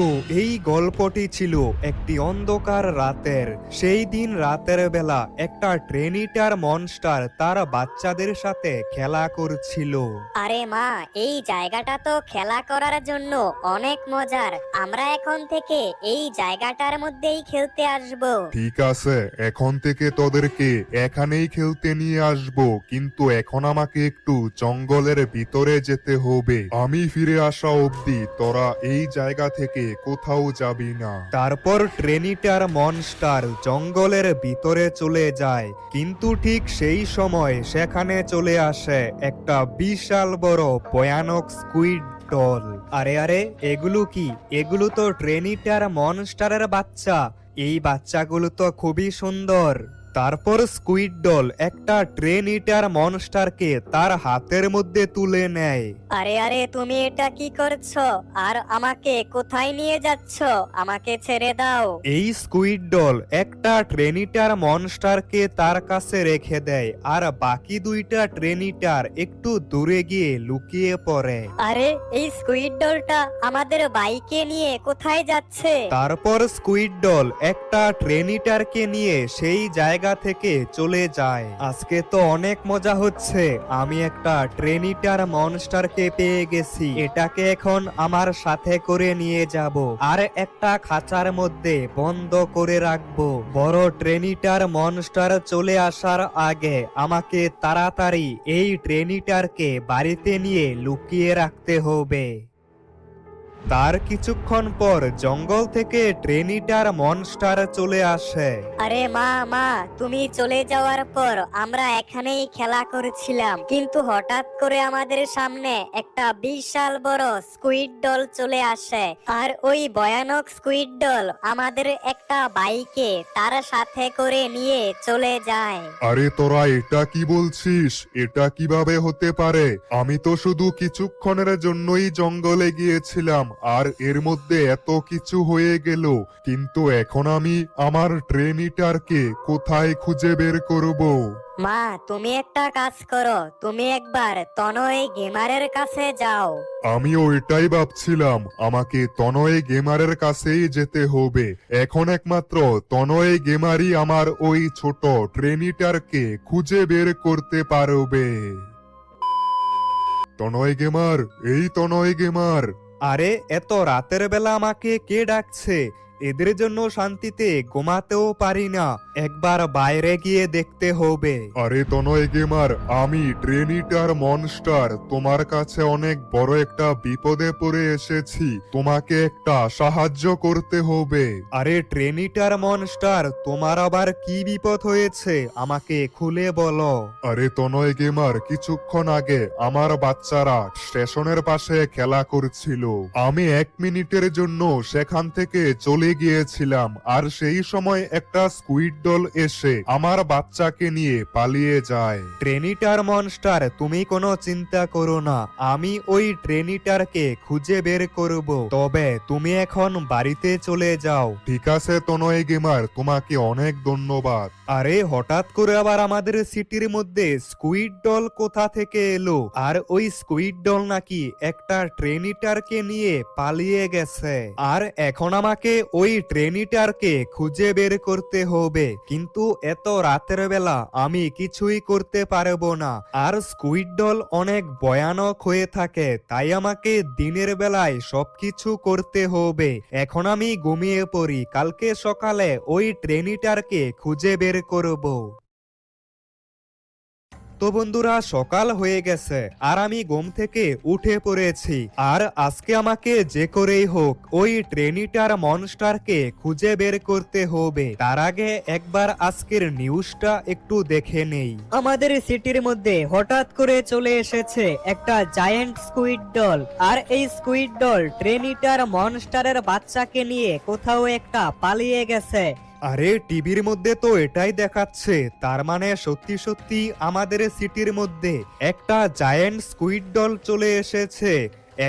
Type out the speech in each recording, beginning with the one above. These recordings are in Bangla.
তো এই গল্পটি ছিল একটি অন্ধকার রাতের। সেই দিন রাতের বেলা একটা ট্রেনিটার মনস্টার তার বাচ্চাদের সাথে খেলা করছিল। আরে মা, এই জায়গাটা তো খেলা করার জন্য অনেক মজার। আমরা এখন থেকে এই জায়গাটার মধ্যেই খেলতে আসব। ঠিক আছে, এখন থেকে তোদেরকে এখানেই খেলতে নিয়ে আসবো, কিন্তু এখন আমাকে একটু জঙ্গলের ভিতরে যেতে হবে। আমি ফিরে আসা অবধি তোরা এই জায়গা থেকে কোথাও যাবি না। তারপর ট্রেনিটার মনস্টার জঙ্গলের ভিতরে চলে যায়, কিন্তু ঠিক সেই সময় সেখানে চলে আসে একটা বিশাল বড় ভয়ানক স্কুইড ডল। আরে আরে, এগুলো কি? এগুলো তো ট্রেনিটার মনস্টারের বাচ্চা। এই বাচ্চাগুলো তো খুবই সুন্দর। তারপর স্কুইড ডল একটা ট্রেন ইটার মনস্টারকে তার হাতের মধ্যে তুলে নেয়। আরে আরে, তুমি এটা কি করছো? আর আমাকে কোথায় নিয়ে যাচ্ছ? আমাকে ছেড়ে দাও। এই স্কুইড ডল একটা ট্রেনিটার মনস্টারকে তার কাছে রেখে দেয়, আর বাকি দুইটা ট্রেনিটার একটু দূরে গিয়ে লুকিয়ে পড়ে। আরে, এই স্কুইড ডলটা আমাদের বাইকে নিয়ে কোথায় যাচ্ছে? তারপর স্কুইড ডল একটা ট্রেনিটারকে নিয়ে সেই জায়গা থেকে চলে যায়। আজকে তো অনেক মজা হচ্ছে, আমি একটা ট্রেনিটার মনস্টারকে পেয়ে গেছি। এটাকে এখন আমার সাথে করে নিয়ে যাব, আর একটা খাঁচার মধ্যে বন্ধ করে রাখবো। বড় ট্রেনিটার মনস্টার চলে আসার আগে আমাকে তাড়াতাড়ি এই ট্রেনিটারকে বাড়িতে নিয়ে লুকিয়ে রাখতে হবে। তার কিছুক্ষণ পর জঙ্গল থেকে ট্রেনিটার মনস্টার চলে আসে। আরে মা, তুমি চলে যাওয়ার পর আমরা এখানেই খেলা করেছিলাম, কিন্তু হঠাৎ করে আমাদের সামনে একটা বিশাল বড় স্কুইড ডল চলে আসে। আর ওই ভয়ানক স্কুইড ডল আমাদের একটা বাইকে তার সাথে করে নিয়ে চলে যায়। আরে তোরা এটা কি বলছিস? এটা কিভাবে হতে পারে? আমি তো শুধু কিছুক্ষণের জন্যই জঙ্গলে গিয়েছিলাম, আর এর মধ্যে এত কিছু হয়ে গেল। কিন্তু এখন আমি আমার ট্রেনিটারকে কোথায় খুঁজে বের করব? মা, তুমি একটা কাজ করো, তুমি একবার তনয় গেমারের কাছে যাও। আমিও এটাই ভাবছিলাম, আমাকে তনয় গেমারের কাছেই যেতে হবে। এখন একমাত্র তনয় গেমারই আমার ওই ছোট ট্রেনিটারকে খুঁজে বের করতে পারবে। তনয় গেমার, এই তনয় গেমার। আরে, এত রাতের বেলা আমাকে কে ডাকছে? এদের জন্য শান্তিতে ঘুমাতেও পারি না, একবার বাইরে গিয়ে দেখতে হবে। আরে তনয় গেমার, আমি ট্রেনিটার মনস্টার তোমার কাছে অনেক বড় একটা বিপদে পড়ে এসেছি। তোমাকে একটা সাহায্য করতে হবে। আরে ট্রেনিটার মনস্টার, তোমার আবার কি বিপদ হয়েছে? আমাকে খুলে বলো। আরে তনয় গেমার, কিছুক্ষণ আগে আমার বাচ্চারা স্টেশনের পাশে খেলা করছিল। আমি 1 মিনিটের জন্য সেখান থেকে চলে গিয়েছিলাম, আর সেই সময় একটা স্কুইড ডল এসে আমার বাচ্চাকে নিয়ে পালিয়ে যায়। ট্রেনিটার মনস্টার, তুমি কোনো চিন্তা করো না, আমি ওই ট্রেনিটারকে খুঁজে বের করব। তবে তুমি এখন বাড়িতে চলে যাও। ঠিক আছে তনয় গেমার, তোমাকে অনেক ধন্যবাদ। আরে, হঠাৎ করে আবার আমাদের সিটির মধ্যে স্কুইড ডল কোথা থেকে এলো? আর ওই স্কুইড ডল নাকি একটা ট্রেনিটারকে নিয়ে পালিয়ে গেছে, আর এখন আমাকে ওই ট্রেনিটারকে খুঁজে বের করতে হবে। কিন্তু এত রাতের বেলা আমি কিছুই করতে পারবো না, আর স্কুইড ডল অনেক ভয়ানক হয়ে থাকে, তাই আমাকে দিনের বেলায় সবকিছু করতে হবে। এখন আমি ঘুমিয়ে পড়ি, কালকে সকালে ওই ট্রেনিটারকে খুঁজে বের করব। তো বন্ধুরা, সকাল হয়ে গেছে আর আমি ঘুম থেকে উঠে পড়েছি, আর আজকে আমাকে যে করেই হোক ওই ট্রেনিটার মনস্টারকে খুঁজে বের করতে হবে। তার আগে একবার আজকের নিউজটা একটু দেখে নেই। আমাদের সিটির মধ্যে হঠাৎ করে চলে এসেছে একটা জায়ান্ট স্কুইড ডল, আর এই স্কুইড ডল ট্রেনিটার মনস্টারের বাচ্চাকে নিয়ে কোথাও একটা পালিয়ে গেছে। আরে, টিভির মধ্যে তো এটাই দেখাচ্ছে, তার মানে সত্যি সত্যি আমাদের সিটির মধ্যে একটা জায়ান্ট স্কুইড ডল চলে এসেছে।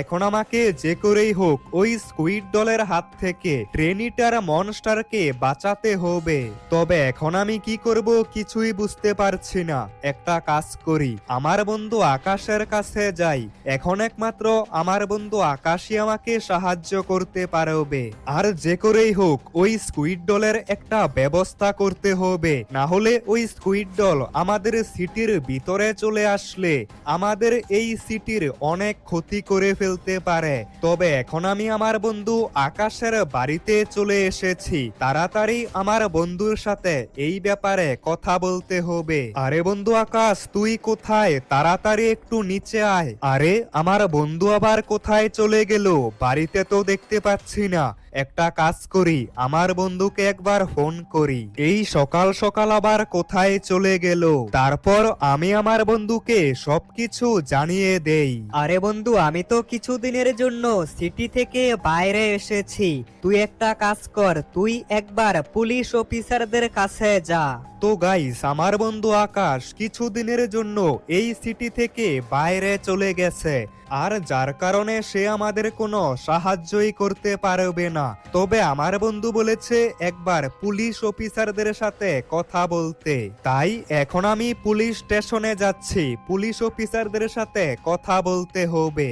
এখন আমাকে যে করেই হোক ওই স্কুইড ডলের হাত থেকে ট্রেনিটার মনস্টারকে বাঁচাতে হবে। তবে এখন আমি কি করব কিছুই বুঝতে পারছি না। একটা কাজ করি, আমার বন্ধু আকাশের কাছে যাই। এখন একমাত্র আমার বন্ধু আকাশই আমাকে সাহায্য করতে পারবে। আর যে করেই হোক ওই স্কুইড ডলের একটা ব্যবস্থা করতে হবে, না হলে ওই স্কুইড ডল আমাদের সিটির ভিতরে চলে আসলে আমাদের এই সিটির অনেক ক্ষতি করে ফেলতে পারে। তবে এখন আমি আমার বন্ধু আকাশের বাড়িতে চলে এসেছি, তাড়াতাড়ি আমার বন্ধুর সাথে এই ব্যাপারে কথা বলতে হবে। আরে বন্ধু আকাশ, তুই কোথায়? তাড়াতাড়ি একটু নিচে আয়। আরে আমার বন্ধু আবার কোথায় চলে গেল? বাড়িতে তো দেখতে পাচ্ছি না। একটা কাজ করি, আমার বন্ধুকে একবার ফোন করি। এই সকাল সকাল আবার কোথায় চলে গেল? তারপর আমি আমার বন্ধুকে সবকিছু জানিয়ে দেই। আরে বন্ধু, আমি তো কিছুদিনের জন্য সিটি থেকে বাইরে এসেছি। তুই একটা কাজ কর, তুই একবার পুলিশ অফিসারদের কাছে যা। তো গাইস, আমার বন্ধু আকাশ কিছুদিনের জন্য এই সিটি থেকে বাইরে চলে গেছে, আর যার কারণে সে আমাদের কোনো সাহায্যই করতে পারবে না। তবে আমার বন্ধু বলেছে একবার পুলিশ অফিসারদের সাথে কথা বলতে, তাই এখন আমি পুলিশ স্টেশনে যাচ্ছি। পুলিশ অফিসারদের সাথে কথা বলতে হবে।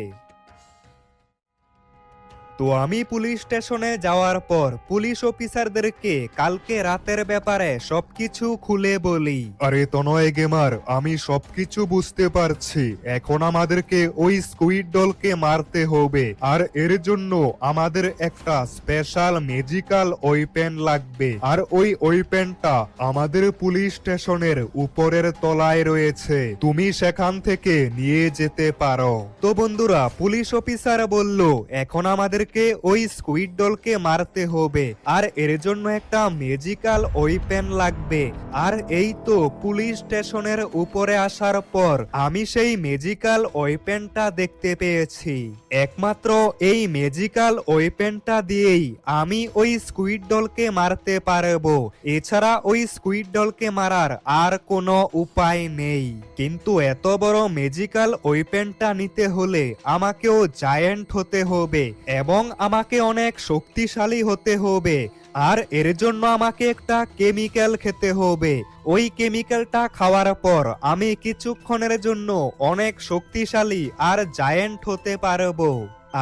তো আমি পুলিশ স্টেশনে যাওয়ার পর পুলিশ অফিসারদেরকে কালকে রাতের ব্যাপারে সবকিছু খুলে বলি। আরে তনয় গেমার, আমি সবকিছু বুঝতে পারছি। এখন আমাদেরকে ওই স্কুইড ডলকে মারতে হবে, আর এর জন্য আমাদের একটা স্পেশাল ম্যাজিক্যাল ওয়েপেন লাগবে। আর ওই ওয়েপেনটা আমাদের পুলিশ স্টেশনের উপরের তলায় রয়েছে, তুমি সেখান থেকে নিয়ে যেতে পারো। তো বন্ধুরা, পুলিশ অফিসার বলল এখন আমাদেরকে ওই স্কুইড ডলকে মারতে হবে, আর এর জন্য একটা ম্যাজিক্যাল ওয়েপেন লাগবে। আর এই তো পুলিশ স্টেশনের উপরে আসার পর আমি সেই ম্যাজিক্যাল ওয়েপেনটা দেখতে পেয়েছি। একমাত্র এই ম্যাজিক্যাল ওয়েপেনটা দিয়েই আমি ওই স্কুইড ডলকে মারতে পারবো। এছাড়া ওই স্কুইড ডলকে মারার আর কোনো উপায় নেই। কিন্তু এত বড় ম্যাজিক্যাল ওয়েপেনটা নিতে হলে আমাকেও জায়ান্ট হতে হবে এবং আমাকে অনেক শক্তিশালী হতে হবে। আর এর জন্য আমাকে একটা কেমিক্যাল খেতে হবে। ওই কেমিক্যালটা খাওয়ার পর আমি কিছুক্ষণের জন্য অনেক শক্তিশালী আর জায়ান্ট হতে পারবো।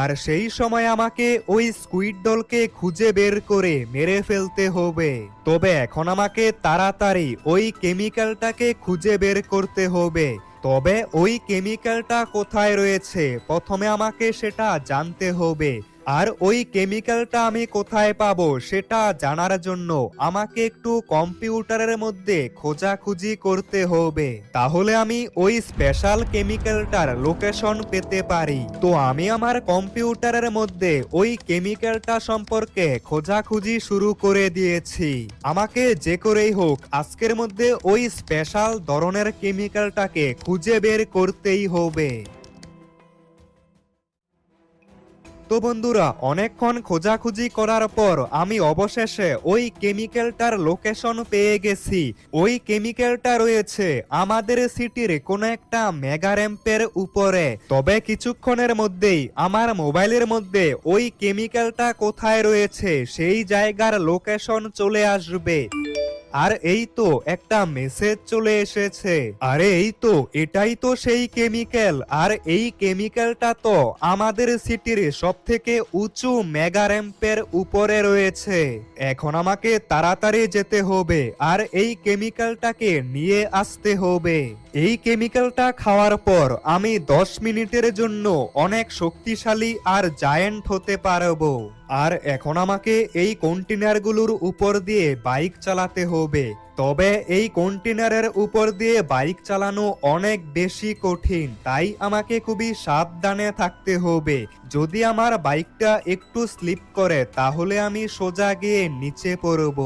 আর সেই সময় আমাকে ওই স্কুইড ডলকে খুঁজে বের করে মেরে ফেলতে হবে। তবে এখন আমাকে তাড়াতাড়ি ওই কেমিক্যালটাকে খুঁজে বের করতে হবে। তবে ওই কেমিক্যালটা কোথায় রয়েছে প্রথমে আমাকে সেটা জানতে হবে। আর ওই কেমিক্যালটা আমি কোথায় পাবো সেটা জানার জন্য আমাকে একটু কম্পিউটারের মধ্যে খোঁজাখুঁজি করতে হবে, তাহলে আমি ওই স্পেশাল কেমিক্যালটার লোকেশন পেতে পারি। তো আমি আমার কম্পিউটারের মধ্যে ওই কেমিক্যালটা সম্পর্কে খোঁজাখুঁজি শুরু করে দিয়েছি। আমাকে যে করেই হোক আজকের মধ্যে ওই স্পেশাল ধরনের কেমিক্যালটাকে খুঁজে বের করতেই হবে। তো বন্ধুরা, অনেকক্ষণ খোঁজাখুঁজি করার পর আমি অবশেষে ওই কেমিক্যালটার লোকেশন পেয়ে গেছি। ওই কেমিক্যালটা রয়েছে আমাদের সিটির কোনো একটা মেগা র্যাম্পের উপরে। তবে কিছুক্ষণের মধ্যেই আমার মোবাইলের মধ্যে ওই কেমিক্যালটা কোথায় রয়েছে সেই জায়গার লোকেশন চলে আসবে। আর এই তো একটা মেসেজ চলে এসেছে। আরে এই তো, এটাই তো সেই কেমিক্যাল। আর এই কেমিক্যালটা তো আমাদের সিটির সব থেকে উঁচু মেগা র্যাম্পের উপরে রয়েছে। এখন আমাকে তাড়াতাড়ি যেতে হবে আর এই কেমিক্যালটাকে নিয়ে আসতে হবে। এই কেমিক্যালটা খাওয়ার পর আমি 10 মিনিটের জন্য অনেক শক্তিশালী আর জায়ান্ট হতে পারবো। আর এখন আমাকে এই কন্টেনারগুলোর উপর দিয়ে বাইক চালাতে হবে। তবে এই কন্টেনারের উপর দিয়ে বাইক চালানো অনেক বেশি কঠিন, তাই আমাকে খুবই সাবধানে থাকতে হবে। যদি আমার বাইকটা একটু স্লিপ করে তাহলে আমি সোজা গিয়ে নিচে পড়ব,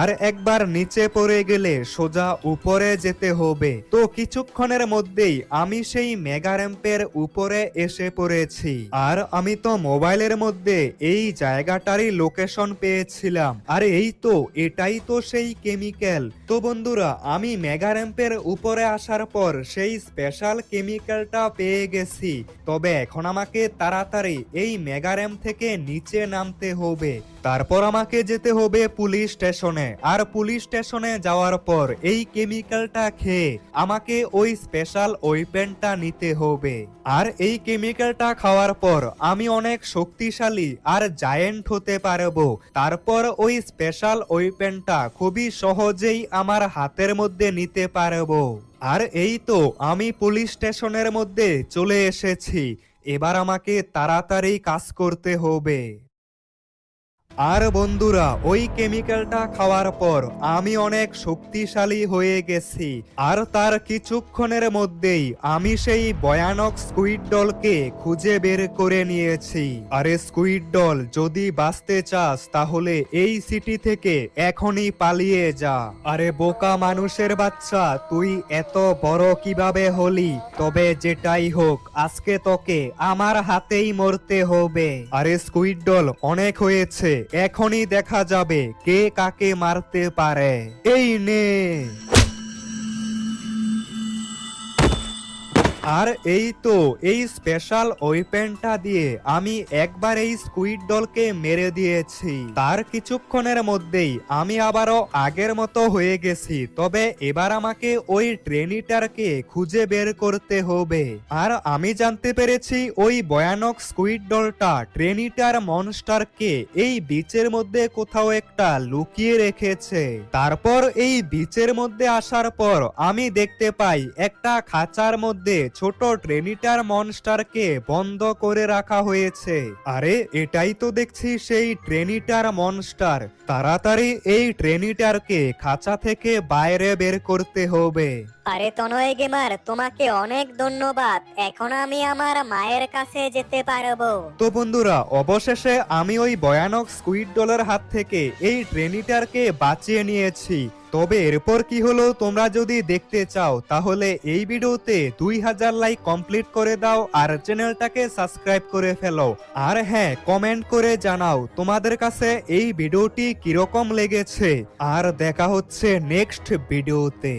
আর একবার নিচে পড়ে গেলে সোজা উপরে যেতে হবে। তো কিছুক্ষণের মধ্যেই আমি সেই মেগা র্যাম্পের উপরে এসে পড়েছি। আর আমি তো মোবাইলের মধ্যে এই জায়গাটারই লোকেশন পেয়েছিলাম। আর এই তো, এটাই তো সেই কেমিক্যাল। তো বন্ধুরা, আমি মেগা র্যাম্পের উপরে আসার পর সেই স্পেশাল কেমিক্যালটা পেয়ে গেছি। তবে এখন আমাকে তাড়াতাড়ি এই মেগা র্যাম্প থেকে নিচে নামতে হবে। তারপর আমাকে যেতে হবে পুলিশ স্টেশনে, আর পুলিশ স্টেশনে যাওয়ার পর এই কেমিক্যালটা খেয়ে আমাকে ওই স্পেশাল ওয়েপেনটা নিতে হবে। আর এই কেমিক্যালটা খাওয়ার পর আমি অনেক শক্তিশালী আর জায়েন্ট হতে পারবো। তারপর ওই স্পেশাল ওয়েপেনটা খুবই সহজেই আমার হাতের মধ্যে নিতে পারবো। আর এই তো আমি পুলিশ স্টেশনের মধ্যে চলে এসেছি। এবার আমাকে তাড়াতাড়ি কাজ করতে হবে। আর বন্ধুরা, ওই কেমিক্যালটা খাওয়ার পর আমি অনেক শক্তিশালী হয়ে গেছি। আর তার কিছুক্ষণের মধ্যেই আমি সেই ভয়ানক স্কুইড ডলকে খুঁজে বের করে নিয়েছি। আরে স্কুইড ডল, যদি বাঁচতে চাস তাহলে এই সিটি থেকে এখনই পালিয়ে যা। আরে বোকা মানুষের বাচ্চা, তুই এত বড় কিভাবে হলি? তবে যেটাই হোক, আজকে তোকে আমার হাতেই মরতে হবে। আরে স্কুইড ডল, অনেক হয়েছে, এখনই দেখা যাবে কে কাকে মারতে পারে। এই নে। আর এই তো এই স্পেশাল ওয়েপেনটা দিয়ে আমি একবার এই স্কুইড ডলকে মেরে দিয়েছি। তার কিছুক্ষণের মধ্যেই আমি আবারও আগের মতো হয়ে গেছি। তবে এবার আমাকে ওই ট্রেনিটারকে খুঁজে বের করতে হবে। আর আমি জানতে পেরেছি ওই ভয়ানক স্কুইড ডলটা ট্রেনিটার মনস্টারকে এই বিচের মধ্যে কোথাও একটা লুকিয়ে রেখেছে। তারপর এই বিচের মধ্যে আসার পর আমি দেখতে পাই একটা খাঁচার মধ্যে ছোট ট্রেনিটার মনস্টারকে বন্ধ করে রাখা হয়েছে। আরে এটাই তো দেখছি সেই ট্রেনিটার মনস্টার। তাড়াতাড়ি এই ট্রেনিটারকে খাঁচা থেকে বাইরে বের করতে হবে। আরে তনয় গেমার, তোমাকে অনেক ধন্যবাদ। এখন আমি আমার মায়ের কাছে যেতে পারবো। তো বন্ধুরা, অবশেষে আমি ওই ভয়ানক স্কুইড ডলের হাত থেকে এই ট্রেনিটারকে বাঁচিয়ে নিয়েছি। তবে এরপর কি হলো তোমরা যদি দেখতে চাও তাহলে এই ভিডিওতে 2000 লাইক কমপ্লিট করে দাও আর চ্যানেলটাকে সাবস্ক্রাইব করে ফেলো। আর হ্যাঁ, কমেন্ট করে জানাও তোমাদের কাছে এই ভিডিওটি কিরকম লেগেছে। আর দেখা হচ্ছে নেক্সট ভিডিওতে।